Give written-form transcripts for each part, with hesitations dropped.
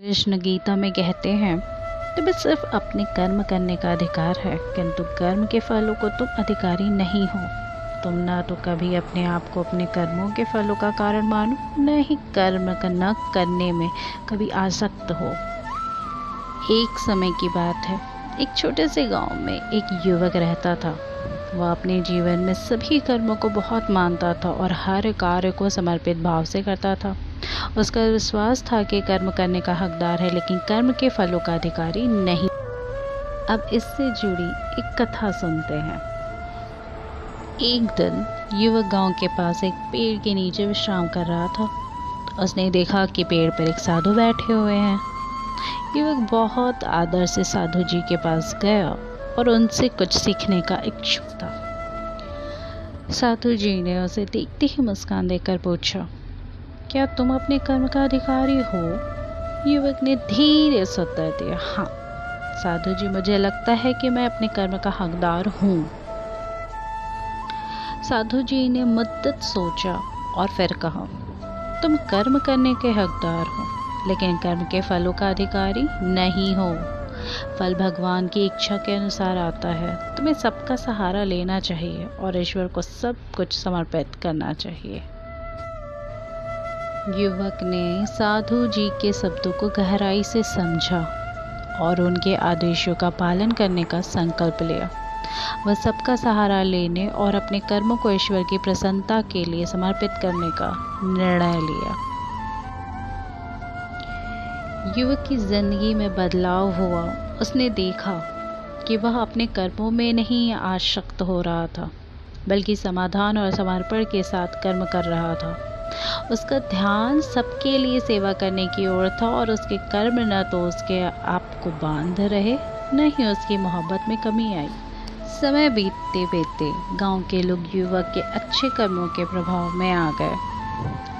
कृष्ण गीता में कहते हैं, तुम्हें सिर्फ अपने कर्म करने का अधिकार है, किंतु कर्म के फलों को तुम अधिकारी नहीं हो। तुम ना तो कभी अपने आप को अपने कर्मों के फलों का कारण मानो, न ही कर्म न करने में कभी आसक्त हो। एक समय की बात है, एक छोटे से गांव में एक युवक रहता था। वह अपने जीवन में सभी कर्मों को बहुत मानता था और हर कार्य को समर्पित भाव से करता था। उसका विश्वास था कि कर्म करने का हकदार है, लेकिन कर्म के फलों का अधिकारी नहीं। अब इससे जुड़ी एक कथा सुनते हैं। एक दिन युवक गांव के पास एक पेड़ के नीचे विश्राम कर रहा था। उसने देखा कि पेड़ पर एक साधु बैठे हुए हैं। युवक बहुत आदर से साधु जी के पास गया और उनसे कुछ सीखने का इच्छुक था। साधु जी ने उसे देखते ही मुस्कान देकर पूछा, क्या तुम अपने कर्म का अधिकारी हो? युवक ने धीरे से उत्तर दिया, हाँ साधु जी, मुझे लगता है कि मैं अपने कर्म का हकदार हूँ। साधु जी ने मुद्दत सोचा और फिर कहा, तुम कर्म करने के हकदार हो, लेकिन कर्म के फलों का अधिकारी नहीं हो। फल भगवान की इच्छा के अनुसार आता है। तुम्हें सबका सहारा लेना चाहिए और ईश्वर को सब कुछ समर्पित करना चाहिए। युवक ने साधु जी के शब्दों को गहराई से समझा और उनके आदेशों का पालन करने का संकल्प लिया। वह सबका सहारा लेने और अपने कर्मों को ईश्वर की प्रसन्नता के लिए समर्पित करने का निर्णय लिया। युवक की जिंदगी में बदलाव हुआ। उसने देखा कि वह अपने कर्मों में नहीं आसक्त हो रहा था, बल्कि समाधान और समर्पण के साथ कर्म कर रहा था। उसका ध्यान सबके लिए सेवा करने की ओर था और उसके कर्म न तो उसके आप को बांध रहे, न ही उसकी मोहब्बत में कमी आई। समय बीतते बीतते गांव के लोग युवक के अच्छे कर्मों के प्रभाव में आ गए।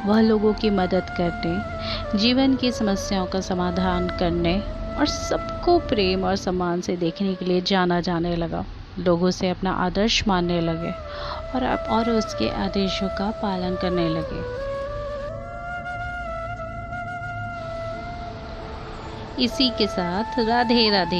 वह लोगों की मदद करने, जीवन की समस्याओं का समाधान करने और सबको प्रेम और सम्मान से देखने के लिए जाना जाने लगा। लोगों से अपना आदर्श मानने लगे और उसके आदेशों का पालन करने लगे। इसी के साथ राधे राधे।